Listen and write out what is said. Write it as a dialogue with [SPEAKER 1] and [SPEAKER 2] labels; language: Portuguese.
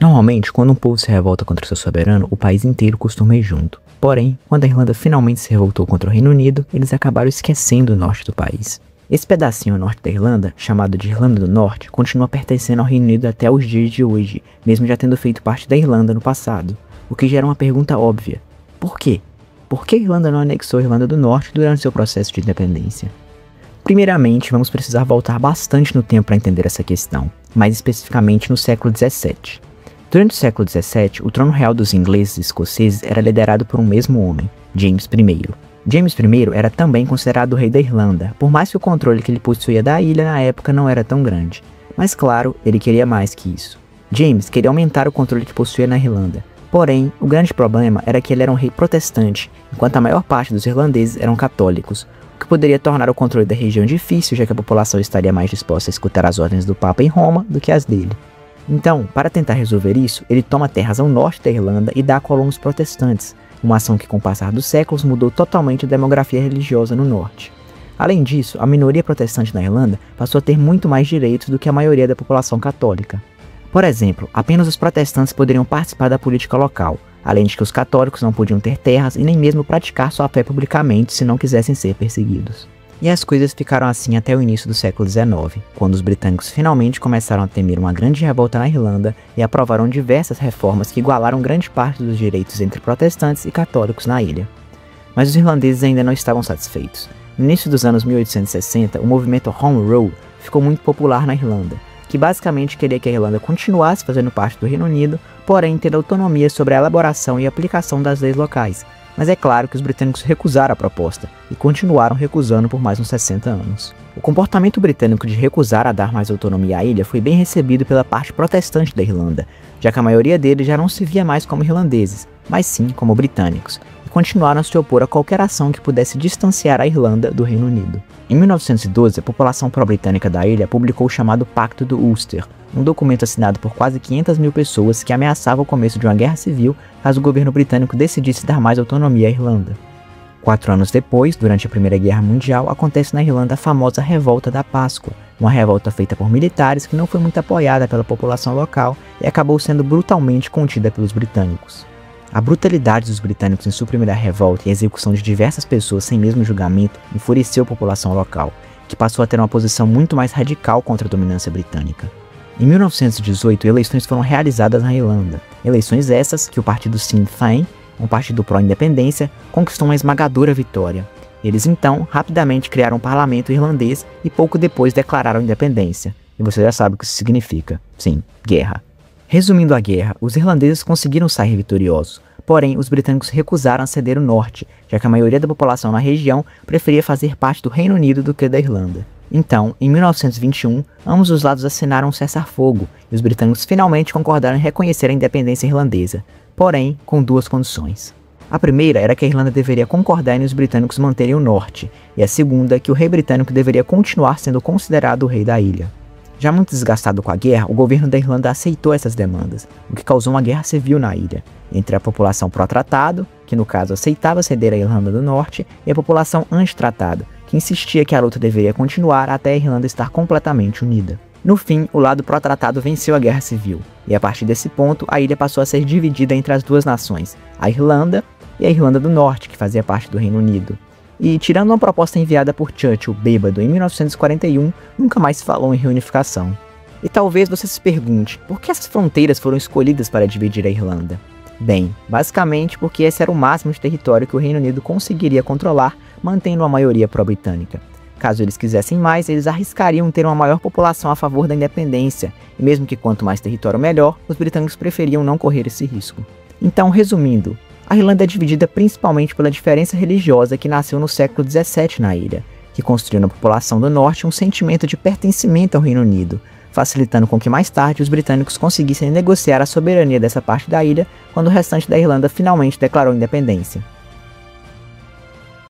[SPEAKER 1] Normalmente, quando um povo se revolta contra seu soberano, o país inteiro costuma ir junto. Porém, quando a Irlanda finalmente se revoltou contra o Reino Unido, eles acabaram esquecendo o norte do país. Esse pedacinho ao norte da Irlanda, chamado de Irlanda do Norte, continua pertencendo ao Reino Unido até os dias de hoje, mesmo já tendo feito parte da Irlanda no passado. O que gera uma pergunta óbvia: por quê? Por que a Irlanda não anexou a Irlanda do Norte durante seu processo de independência? Primeiramente, vamos precisar voltar bastante no tempo para entender essa questão, mais especificamente no século XVII. Durante o século XVII, o trono real dos ingleses e escoceses era liderado por um mesmo homem, James I. James I era também considerado o rei da Irlanda, por mais que o controle que ele possuía da ilha na época não era tão grande. Mas claro, ele queria mais que isso. James queria aumentar o controle que possuía na Irlanda. Porém, o grande problema era que ele era um rei protestante, enquanto a maior parte dos irlandeses eram católicos, o que poderia tornar o controle da região difícil, já que a população estaria mais disposta a escutar as ordens do Papa em Roma do que as dele. Então, para tentar resolver isso, ele toma terras ao norte da Irlanda e dá a colonos protestantes, uma ação que com o passar dos séculos mudou totalmente a demografia religiosa no norte. Além disso, a minoria protestante na Irlanda passou a ter muito mais direitos do que a maioria da população católica. Por exemplo, apenas os protestantes poderiam participar da política local, além de que os católicos não podiam ter terras e nem mesmo praticar sua fé publicamente se não quisessem ser perseguidos. E as coisas ficaram assim até o início do século XIX, quando os britânicos finalmente começaram a temer uma grande revolta na Irlanda e aprovaram diversas reformas que igualaram grande parte dos direitos entre protestantes e católicos na ilha. Mas os irlandeses ainda não estavam satisfeitos. No início dos anos 1860, o movimento Home Rule ficou muito popular na Irlanda, que basicamente queria que a Irlanda continuasse fazendo parte do Reino Unido, porém ter autonomia sobre a elaboração e aplicação das leis locais. Mas é claro que os britânicos recusaram a proposta, e continuaram recusando por mais uns 60 anos. O comportamento britânico de recusar a dar mais autonomia à ilha foi bem recebido pela parte protestante da Irlanda, já que a maioria deles já não se via mais como irlandeses, mas sim como britânicos, e continuaram a se opor a qualquer ação que pudesse distanciar a Irlanda do Reino Unido. Em 1912, a população pró-britânica da ilha publicou o chamado Pacto do Ulster, um documento assinado por quase 500 mil pessoas que ameaçava o começo de uma guerra civil caso o governo britânico decidisse dar mais autonomia à Irlanda. 4 anos depois, durante a Primeira Guerra Mundial, acontece na Irlanda a famosa Revolta da Páscoa, uma revolta feita por militares que não foi muito apoiada pela população local e acabou sendo brutalmente contida pelos britânicos. A brutalidade dos britânicos em suprimir a revolta e a execução de diversas pessoas sem mesmo julgamento enfureceu a população local, que passou a ter uma posição muito mais radical contra a dominância britânica. Em 1918, eleições foram realizadas na Irlanda, eleições essas que o partido Sinn Féin, um partido pró-independência, conquistou uma esmagadora vitória. Eles então rapidamente criaram um parlamento irlandês e pouco depois declararam independência. E você já sabe o que isso significa. Sim, guerra. Resumindo a guerra, os irlandeses conseguiram sair vitoriosos, porém os britânicos recusaram a ceder o norte, já que a maioria da população na região preferia fazer parte do Reino Unido do que da Irlanda. Então, em 1921, ambos os lados assinaram um cessar-fogo, e os britânicos finalmente concordaram em reconhecer a independência irlandesa, porém com 2 condições. A primeira era que a Irlanda deveria concordar em os britânicos manterem o norte, e a segunda que o rei britânico deveria continuar sendo considerado o rei da ilha. Já muito desgastado com a guerra, o governo da Irlanda aceitou essas demandas, o que causou uma guerra civil na ilha, entre a população pró-tratado, que no caso aceitava ceder a Irlanda do Norte, e a população anti-tratado, que insistia que a luta deveria continuar até a Irlanda estar completamente unida. No fim, o lado pró-tratado venceu a guerra civil, e a partir desse ponto, a ilha passou a ser dividida entre as 2 nações, a Irlanda e a Irlanda do Norte, que fazia parte do Reino Unido. E, tirando uma proposta enviada por Churchill bêbado em 1941, nunca mais se falou em reunificação. E talvez você se pergunte, por que essas fronteiras foram escolhidas para dividir a Irlanda? Bem, basicamente porque esse era o máximo de território que o Reino Unido conseguiria controlar, mantendo uma maioria pró-britânica. Caso eles quisessem mais, eles arriscariam ter uma maior população a favor da independência, e mesmo que quanto mais território melhor, os britânicos preferiam não correr esse risco. Então, resumindo, a Irlanda é dividida principalmente pela diferença religiosa que nasceu no século XVII na ilha, que construiu na população do norte um sentimento de pertencimento ao Reino Unido, facilitando com que mais tarde os britânicos conseguissem negociar a soberania dessa parte da ilha quando o restante da Irlanda finalmente declarou independência.